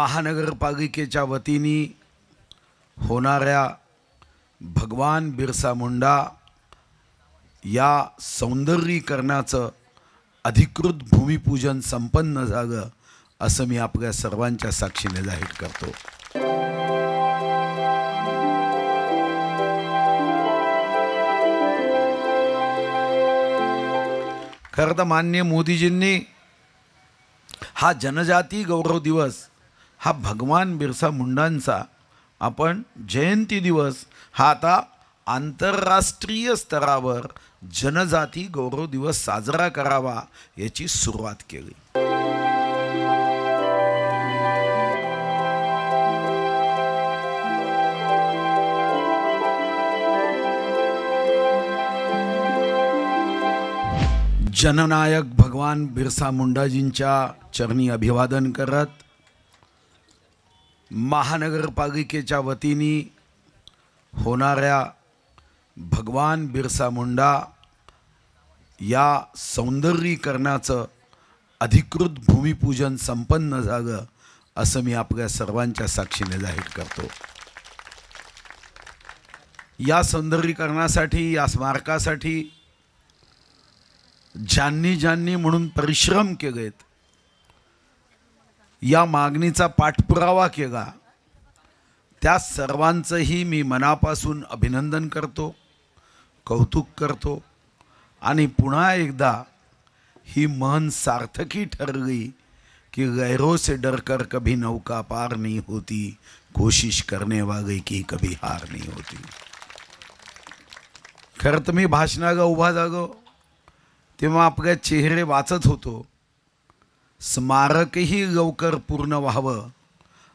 महानगरपालिकेच्या वतीने होणाऱ्या भगवान बिरसा मुंडा या सौंदर्यीकरणाचं अधिकृत भूमिपूजन संपन्न झालं असं मी आपल्या सर्वांच्या साक्षीने जाहीर करतो। खरं तर माननीय मोदीजींनी हा जनजाती गौरव दिवस हा भगवान बिरसा मुंडांचा आपण जयंती दिवस हा आता आंतरराष्ट्रीय स्तरावर जनजाती गौरव दिवस साजरा करावा याची सुरुवात केली। जननायक भगवान बिरसा मुंडाजींच्या चरणी अभिवादन करत महानगरपालिकेच्या वतीने होणाऱ्या भगवान बिरसा मुंडा या सौंदर्यीकरणाचं अधिकृत भूमिपूजन संपन्न झालं असं मी आपल्या सर्वांच्या साक्षीने जाहीर करतो। या सौंदर्यीकरणासाठी या स्मारकासाठी ज्यांनी म्हणून परिश्रम केलेत, या मागणीचा पाठपुरावा केला, त्या सर्वांचंही मी मनापासून अभिनंदन करतो, कौतुक करतो आणि पुन्हा एकदा ही मन सार्थकी ठरली कि गैरों से डरकर कभी नौका पार नहीं होती, कोशिश करने वाले की कभी हार नहीं होती। खरं तर मी भाषणाला उभा झालो तेव्हा आपले चेहरे वाचत होतो, स्मारकही लवकर पूर्ण व्हावं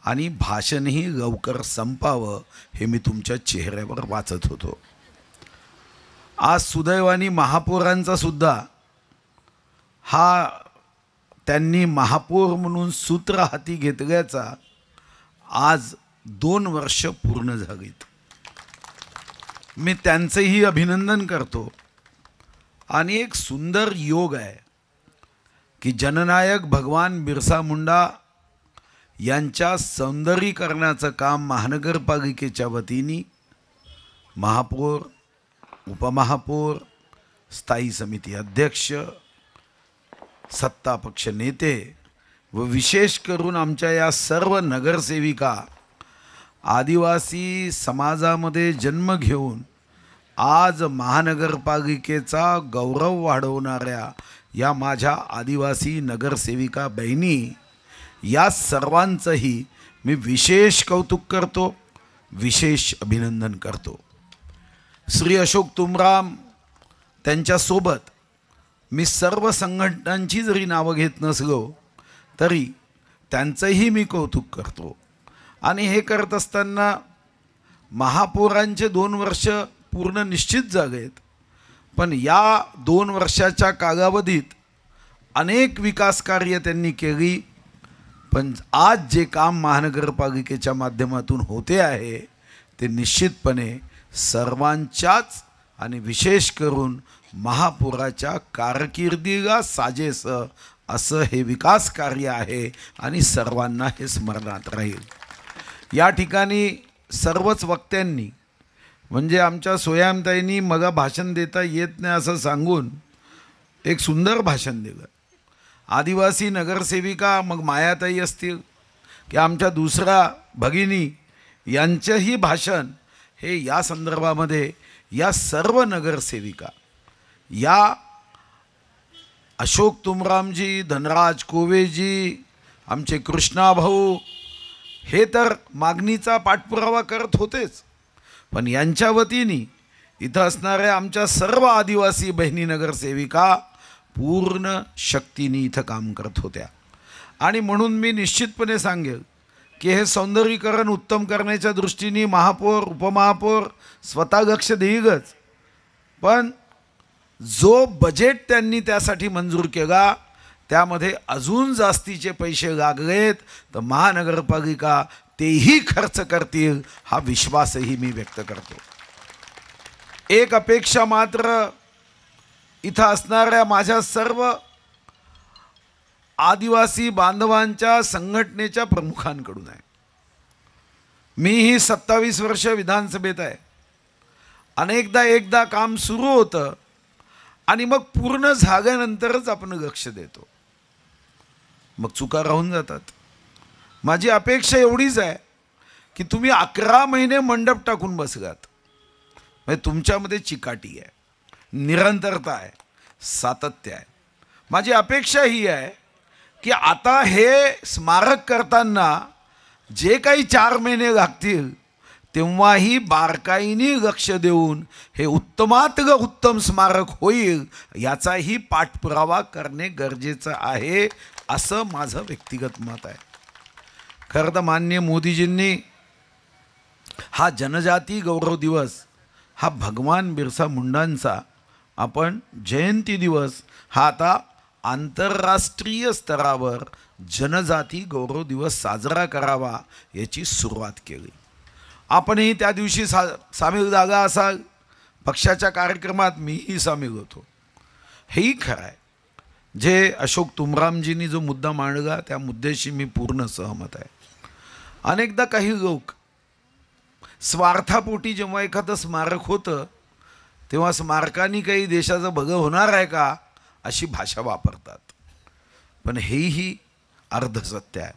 आणि भाषणही लवकर संपावं हे मी तुमच्या चेहऱ्यावर वाचत होतो। आज सुदैवाने महापौरांचा सुद्धा हा त्यांनी महापौर म्हणून सूत्र हाती घेतल्याचा आज 2 वर्ष पूर्ण झालीत। मी त्यांचेही अभिनंदन करतो आणि एक सुंदर योग आहे की जननायक भगवान बिरसा मुंडा यांच्या सौंदर्यीकरणाचं काम महानगरपालिकेच्या वतीने महापौर, उपमहापौर, स्थायी समिती अध्यक्ष, सत्तापक्ष नेते व विशेष करून आमच्या या सर्व नगरसेविका आदिवासी समाजामध्ये जन्म घेऊन आज महानगरपालिकेचा गौरव वाढवणाऱ्या या माझ्या आदिवासी नगरसेविका बहिणी या सर्वांचंही मी विशेष कौतुक करतो, विशेष अभिनंदन करतो। श्री अशोक तुमराम त्यांच्यासोबत मी सर्व संघटनांची जरी नावं घेत नसलो तरी त्यांचंही मी कौतुक करतो आणि हे करत असताना महापौरांचे 2 वर्ष पूर्ण निश्चित झालेत, पण या 2 वर्षाच्या कालावधीत अनेक विकास कार्य त्यांनी केली। पण आज जे काम महानगरपालिकेच्या माध्यमातून होते आहे ते निश्चितपणे सर्वांच्याच आणि विशेष करून महापौराच्या कारकिर्दीला साजेसं असं हे विकास कार्य आहे आणि सर्वांना हे स्मरणात राहील। या ठिकाणी सर्वच वक्त्यांनी म्हणजे आमच्या सोयामताईंनी मग भाषण देता येत नाही असं सांगून एक सुंदर भाषण दिलं। आदिवासी नगरसेविका मग मायाताई असतील की आमच्या दुसऱ्या भगिनी यांचंही भाषण हे या संदर्भामध्ये या सर्व नगरसेविका या अशोक तुमरामजी, धनराज कोवेजी, आमचे कृष्णा भाऊ हे तर मागणीचा पाठपुरावा करत होतेच, पण यांच्या वतीने इथं असणाऱ्या आमच्या सर्व आदिवासी बहिणी नगरसेविका पूर्ण शक्तीने इथं काम करत होत्या। आणि म्हणून मी निश्चितपणे सांगेल की हे सौंदर्यीकरण उत्तम करण्याच्या दृष्टीने महापौर, उपमहापौर स्वतः लक्ष देईलच, पण जो बजेट त्यांनी त्यासाठी मंजूर केला त्यामध्ये अजून जास्तीचे पैसे लागलेत तर महानगरपालिका तेही खर्च करतील हा विश्वासही मी व्यक्त करतो। एक अपेक्षा मात्र इथं असणाऱ्या माझ्या सर्व आदिवासी बांधवांच्या संघटनेच्या प्रमुखांकडून आहे. मीही 27 वर्ष विधानसभेत आहे. अनेकदा काम सुरू होतं आणि मग पूर्ण झाल्यानंतरच आपण लक्ष देतो, मग चुका राहून जातात. माझी अपेक्षा एवढीच आहे की तुम्ही 11 महिने मंडप टाकून बसलात, म्हणजे तुमच्यामध्ये चिकाटी आहे, निरंतरता आहे, सातत्य आहे. माझी अपेक्षा ही आहे की आता हे स्मारक करताना जे काही 4 महिने लागतील तेव्हाही बारकाईने लक्ष देऊन हे उत्तमातलं उत्तम स्मारक होईल याचाही पाठपुरावा करणे गरजेचं आहे, असं माझं व्यक्तिगत मत आहे. खरं तर माननीय मोदीजींनी हा जनजाती गौरव दिवस, हा भगवान बिरसा मुंडांचा आपण जयंती दिवस, हा आता आंतरराष्ट्रीय स्तरावर जनजाती गौरव दिवस साजरा करावा याची सुरुवात केली. आपणही त्या दिवशी सामील झाला असाल. पक्षाच्या कार्यक्रमात मीही सामील होतो. हेही खरं आहे. जे अशोक तुमरामजींनी जो मुद्दा मांडला त्या मुद्द्याशी मी पूर्ण सहमत आहे. अनेकदा काही लोक स्वार्थापोटी जेव्हा एखादं स्मारक होतं तेव्हा स्मारकांनी काही देशाचं भलं होणार आहे का अशी भाषा वापरतात. पण हेही अर्धसत्य आहे.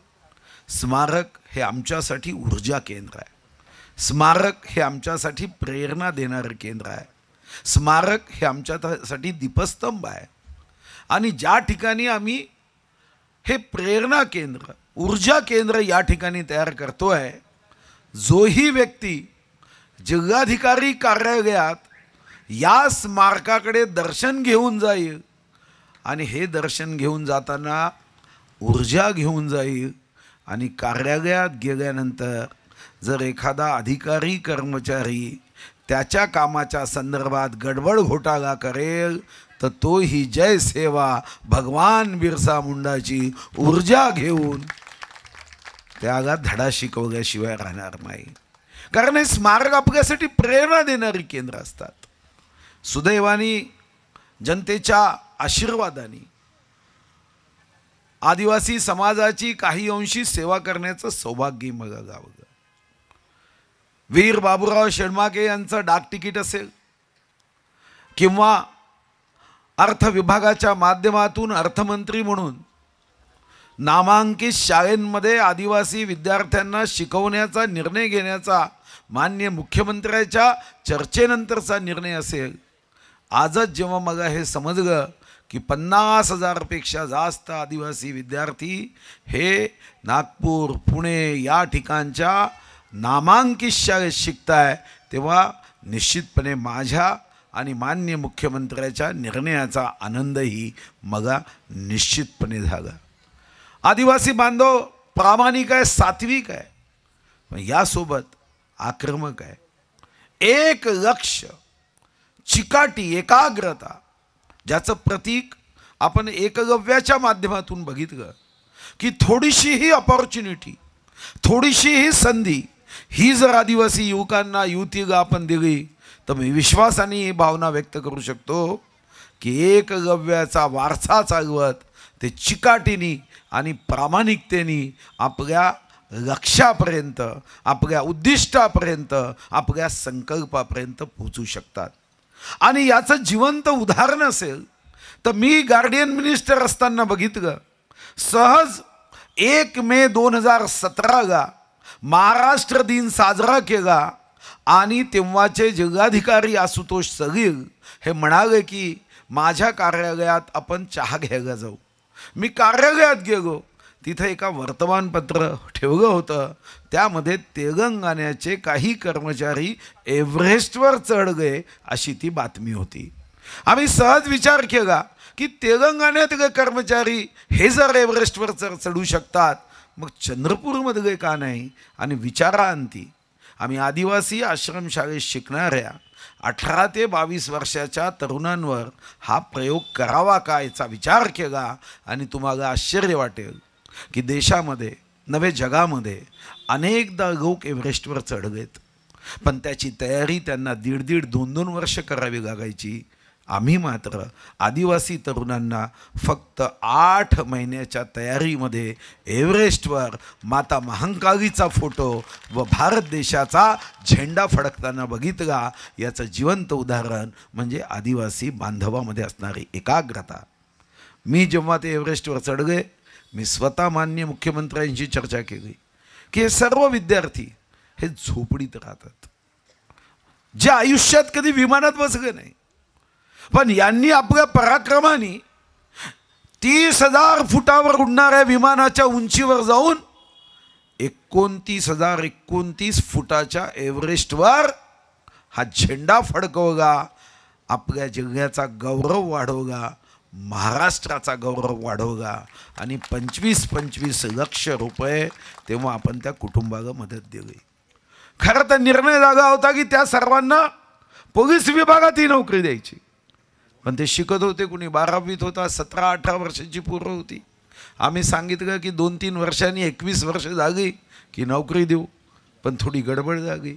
स्मारक हे आमच्यासाठी ऊर्जा केंद्र आहे. स्मारक हे आमच्यासाठी प्रेरणा देणारं केंद्र आहे. स्मारक हे आमच्यासाठी दीपस्तंभ आहे. आणि ज्या ठिकाणी आम्ही हे प्रेरणा केंद्र, ऊर्जा केंद्र या ठिकाणी तयार करतो आहे, जोही व्यक्ती जिल्हाधिकारी कार्यालयात या स्मारकाकडे दर्शन घेऊन जाईल आणि हे दर्शन घेऊन जाताना ऊर्जा घेऊन जाईल आणि कार्यालयात गेल्यानंतर जर एखादा अधिकारी कर्मचारी त्याच्या कामाच्या संदर्भात गडबड घोटाळा करेल तर तोही जय सेवा भगवान बिरसा मुंडाची ऊर्जा घेऊन त्याला धडा शिकवल्याशिवाय राहणार नाही. कारण हे स्मारक आपल्यासाठी प्रेरणा देणारी केंद्र असतात. सुदैवाने जनतेच्या आशीर्वादाने आदिवासी समाजाची काही अंशी सेवा करण्याचं सौभाग्य मला गावलं. वीर बाबूराव शेडमाके यांचं डाक तिकीट असेल किंवा अर्थ विभागाच्या माध्यमातून अर्थमंत्री म्हणून नामांकित शाळेंमध्ये आदिवासी विद्यार्थ्यांना शिकवण्याचा निर्णय घेण्याचा माननीय मुख्यमंत्र्याच्या चर्चेनंतरचा निर्णय असेल. आजच जेव्हा मला हे समजलं की 50,000पेक्षा जास्त आदिवासी विद्यार्थी हे नागपूर, पुणे या ठिकाणच्या नामांकित शाळेत शिकताय, तेव्हा निश्चितपणे माझ्या आणि माननीय मुख्यमंत्र्याच्या निर्णयाचा आनंदही मला निश्चितपणे झाला. आदिवासी बांधव प्रामाणिक आहे, सात्विक आहे, पण यासोबत आक्रमक आहे. एक लक्ष, चिकाटी, एकाग्रता, ज्याचं प्रतीक आपण एकलव्याच्या माध्यमातून बघितलं की थोडीशीही अपॉर्च्युनिटी, थोडीशीही संधी ही जर आदिवासी युवकांना, युवतीला आपण दिली तर मी विश्वासाने ही भावना व्यक्त करू शकतो की एकलव्याचा वारसा चालवत ते चिकाटीने आणि प्रामाणिकतेने आपल्या लक्ष्यापर्यंत, आपल्या उद्दिष्टापर्यंत, आपल्या संकल्पापर्यंत पोहोचू शकतात. आणि याचं जिवंत उदाहरण असेल तर मी गार्डियन मिनिस्टर असताना बघितलं. सहज 1 मे 2017ला महाराष्ट्र दिन साजरा केला आणि तेव्हाचे जिल्हाधिकारी आशुतोष सगील हे म्हणाले की माझ्या कार्यालयात आपण चहा घ्यायला जाऊ. मी कार्यालयात गेलो, तिथं एका वर्तमानपत्र ठेवलं होतं, त्यामध्ये तेलंगणाचे काही कर्मचारी एव्हरेस्टवर चढले अशी ती बातमी होती. आम्ही सहज विचार केला की तेलंगणातले कर्मचारी हे जर एव्हरेस्टवर चढू शकतात मग चंद्रपूरमधले का नाही. आणि विचारांती आम्ही आदिवासी आश्रमशाळेत शिकणाऱ्या 18 ते 22 वर्षाच्या तरुणांवर हा प्रयोग करावा का याचा विचार केला आणि तुम्हाला आश्चर्य वाटेल की देशामध्ये नव्हे जगामध्ये अनेकदा लोक एव्हरेस्टवर चढलेत, पण त्याची तयारी त्यांना 1.5-2 वर्ष करावी लागायची. आम्ही मात्र आदिवासी तरुणांना फक्त 8 महिन्याच्या तयारीमध्ये एव्हरेस्टवर माता महाकालीचा फोटो व भारत देशाचा झेंडा फडकताना बघितला याचं जिवंत उदाहरण म्हणजे आदिवासी बांधवामध्ये असणारी एकाग्रता। मी जेव्हा ते एव्हरेस्टवर चढले, मी स्वतः माननीय मुख्यमंत्र्यांशी चर्चा केली की हे सर्व विद्यार्थी हे झोपडीत राहतात, जे आयुष्यात कधी विमानात बसले नाही, पण यांनी आपल्या पराक्रमाने 30,000 फुटावर उडणाऱ्या विमानाच्या उंचीवर जाऊन 29,029 फुटाच्या एव्हरेस्टवर हा झेंडा फडकवला, आपल्या जिल्ह्याचा गौरव वाढवला, महाराष्ट्राचा गौरव वाढवला आणि 25-25 लक्ष रुपये तेव्हा आपण त्या कुटुंबाला मदत दिली। खरं तर निर्णय झाला होता की त्या सर्वांना पोलीस विभागात ही नोकरी द्यायची, पण ते शिकत होते, कुणी 12वीत होता, 17-18 वर्षाची पोरं होती। आम्ही सांगितलं की 2-3 वर्षांनी 21 वर्ष झाली की नोकरी देऊ, पण थोडी गडबड झाली,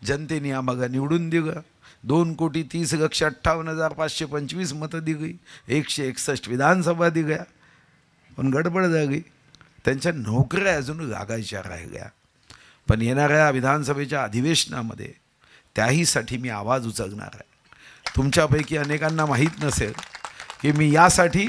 जनतेने आम्हाला निवडून दिलं, 2,30,58,525 मतं दिली, 161 विधानसभा दिल्या, पण गडबड झाली, त्यांच्या नोकऱ्या अजून लागायच्या राहिल्या। पण येणाऱ्या विधानसभेच्या अधिवेशनामध्ये त्याहीसाठी मी आवाज उचलणार आहे। तुमच्यापैकी अनेकांना माहीत नसेल की मी यासाठी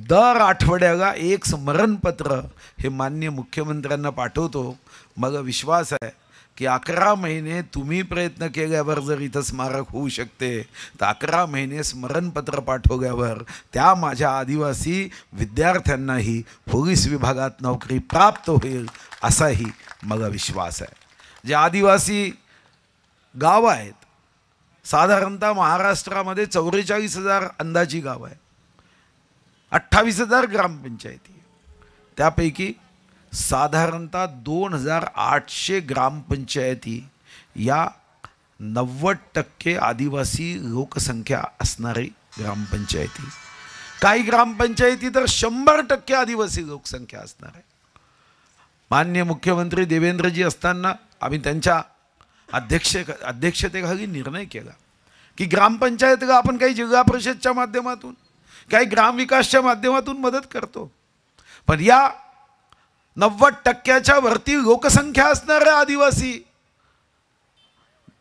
दर आठवड्याला एक स्मरणपत्र हे माननीय मुख्यमंत्र्यांना पाठवतो। मग विश्वास आहे की 11 महिने तुम्ही प्रयत्न केल्यावर जर इथं स्मारक होऊ शकते, तर 11 महिने स्मरणपत्र पाठवल्यावर त्या माझ्या आदिवासी विद्यार्थ्यांनाही पोलीस विभागात नोकरी प्राप्त होईल असाही मला विश्वास आहे। जे आदिवासी गाव आहेत, साधारणतः महाराष्ट्रामध्ये 44,000 अंदाजी गाव आहे, 28,000 ग्रामपंचायती, त्यापैकी साधारणतः 2,800 ग्रामपंचायती या 90% आदिवासी लोकसंख्या असणारी ग्रामपंचायती, काही ग्रामपंचायती तर 100% आदिवासी लोकसंख्या असणार आहे। माननीय मुख्यमंत्री देवेंद्रजी असताना आम्ही त्यांच्या अध्यक्षतेखाली निर्णय केला की ग्रामपंचायतीला आपण काही जिल्हा परिषदच्या माध्यमातून, काही ग्रामविकासच्या माध्यमातून मदत करतो, पण या 90%च्या वरती लोकसंख्या असणाऱ्या आदिवासी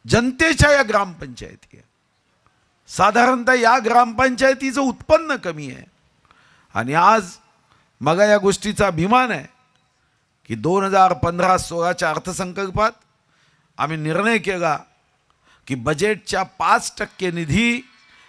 जनतेच्या या ग्रामपंचायती, साधारणतः या ग्रामपंचायतीचं उत्पन्न कमी आहे। आणि आज मला या गोष्टीचा अभिमान आहे की 2015-16च्या अर्थसंकल्पात आम्ही निर्णय केला की बजेटच्या 5% निधी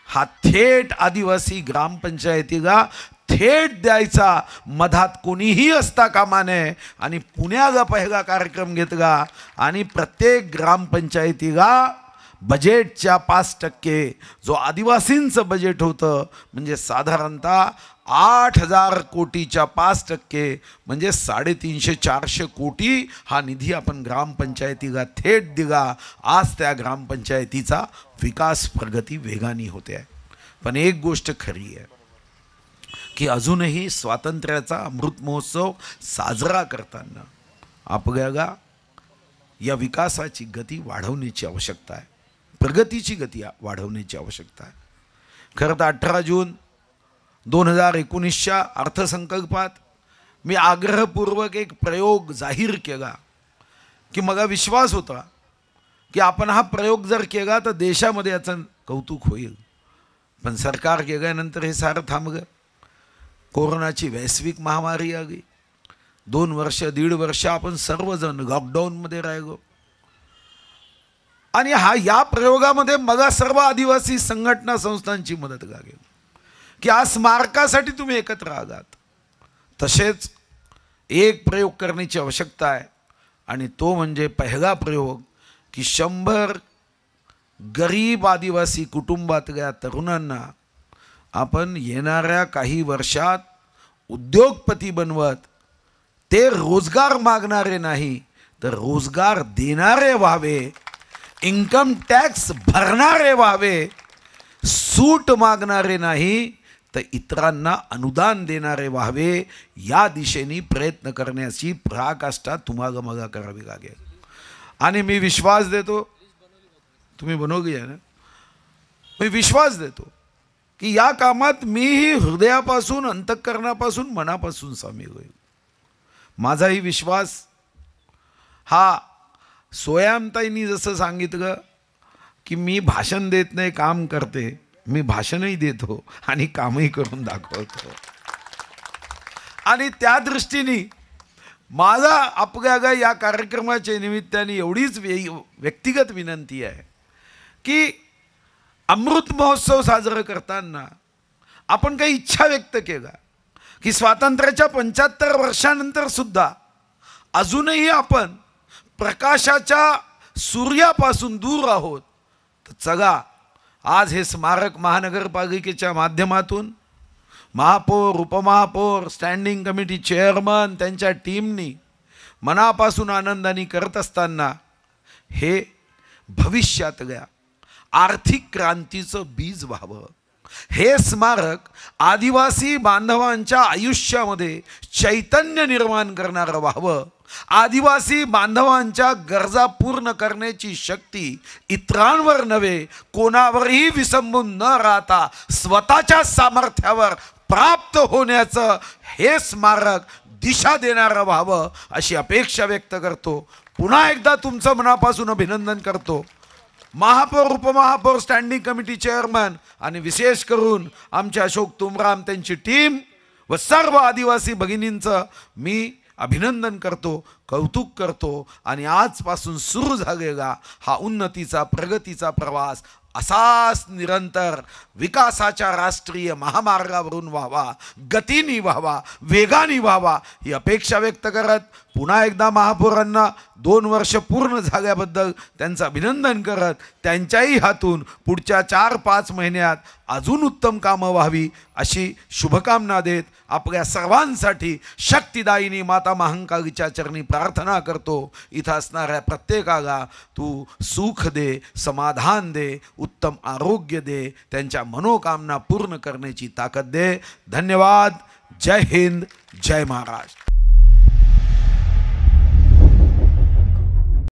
हा थेट आदिवासी ग्रामपंचायतीला थेट द्यायचा, मधात कोणीही असता कामा नये। आणि पुण्याला पहिला कार्यक्रम घेतला आणि प्रत्येक ग्रामपंचायतीला बजेटच्या 5% जो आदिवासींचं बजेट होतं, म्हणजे साधारणतः 8,000 कोटीच्या 5% म्हणजे 350-400 कोटी हा निधी आपण ग्रामपंचायतीला थेट दिला। आज त्या ग्रामपंचायतीचा विकास प्रगती वेगाने होते आहे। पण एक गोष्ट खरी आहे की अजूनही स्वातंत्र्याचा अमृत महोत्सव साजरा करताना आपल्याला या विकासाची गती वाढवण्याची आवश्यकता आहे, प्रगतीची गती वाढवण्याची आवश्यकता आहे। खरं तर 18 जून 2019च्या अर्थसंकल्पात मी आग्रहपूर्वक एक प्रयोग जाहीर केला की मला विश्वास होता की आपण हा प्रयोग जर केला तर देशामध्ये याचं कौतुक होईल, पण सरकार गेल्यानंतर हे सारं थांबलं। कोरोनाची वैश्विक महामारी आली, 2 वर्ष 1.5 वर्ष आपण सर्वजण लॉकडाऊनमध्ये राहिलो आणि या प्रयोगामध्ये मला सर्व आदिवासी संघटना संस्थांची मदत लागेल की आज स्मारकासाठी तुम्ही एकत्र आलात। तसेच एक प्रयोग करण्याची आवश्यकता आहे आणि तो म्हणजे पहिला प्रयोग की 100 गरीब आदिवासी कुटुंबातल्या तरुणांना आपण येणाऱ्या काही वर्षात उद्योगपती बनवत, ते रोजगार मागणारे नाही तर रोजगार देणारे व्हावे, इन्कम टॅक्स भरणारे व्हावे, सूट मागणारे नाही तर इतरांना अनुदान देणारे व्हावे, या दिशेने प्रयत्न करण्याची पराकाष्ठा तुम्हाला मला करावी लागेल। आणि मी विश्वास देतो, तुम्ही बनवली आहे ना, मी विश्वास देतो की या कामात मीही हृदयापासून, अंतःकरणापासून, मनापासून सामील होईल. माझाही विश्वास हा सोयामताईंनी जसं सांगितलं की मी भाषण देत नाही, काम करते, मी भाषणही देतो आणि कामही करून दाखवतो. आणि त्या दृष्टीने माझा आपल्या या कार्यक्रमाच्या निमित्ताने एवढीच व्यक्तिगत विनंती आहे की अमृत महोत्सव साजरा करताना आपण काही इच्छा व्यक्त केला की स्वातंत्र्याच्या 75 वर्षानंतर सुद्धा अजूनही आपण प्रकाशाच्या सूर्यापासून दूर आहोत. तर चला, आज हे स्मारक महानगरपालिकेच्या माध्यमातून महापौर, उपमहापौर, स्टँडिंग कमिटी चेअरमन त्यांच्या टीमनी मनापासून आनंदाने करत असताना हे भविष्यातल्या आर्थिक क्रांतीचं बीज व्हावं. हे स्मारक आदिवासी बांधवांच्या आयुष्यामध्ये चैतन्य निर्माण करणारं व्हावं. आदिवासी बांधवांच्या गरजा पूर्ण करण्याची शक्ती इतरांवर नव्हे, कोणावरही विसंबून न राहता स्वतःच्या सामर्थ्यावर प्राप्त होण्याचं हे स्मारक दिशा देणारं व्हावं अशी अपेक्षा व्यक्त करतो. पुन्हा एकदा तुमचं मनापासून अभिनंदन करतो. महापौर, उपमहापौर, स्टँडिंग कमिटी चेअरमन आणि विशेष करून आमचे अशोक तुमराम, त्यांची टीम व सर्व आदिवासी भगिनींचं मी अभिनंदन करतो, कौतुक करतो. आणि आजपासून सुरू झालेला हा उन्नतीचा, प्रगतीचा प्रवास असाच निरंतर विकासाच्या राष्ट्रीय महामार्गावरून व्हावा, गतीने व्हावा, वेगाने व्हावा ही अपेक्षा व्यक्त करत पुन्हा एकदा महापौरांना 2 वर्ष पूर्ण झाल्याबद्दल त्यांचं अभिनंदन करत त्यांच्याही हातून पुढच्या 4-5 महिन्यात अजून उत्तम कामं व्हावी अशी शुभकामना देत आपल्या सर्वांसाठी शक्तिदायिनी माता महाकालीच्या चरणी प्रार्थना करतो. इथं असणाऱ्या प्रत्येकाला तू सुख दे, समाधान दे, उत्तम आरोग्य दे, त्यांच्या मनोकामना पूर्ण करण्याची ताकद दे. धन्यवाद. जय हिंद, जय महाराष्ट्र.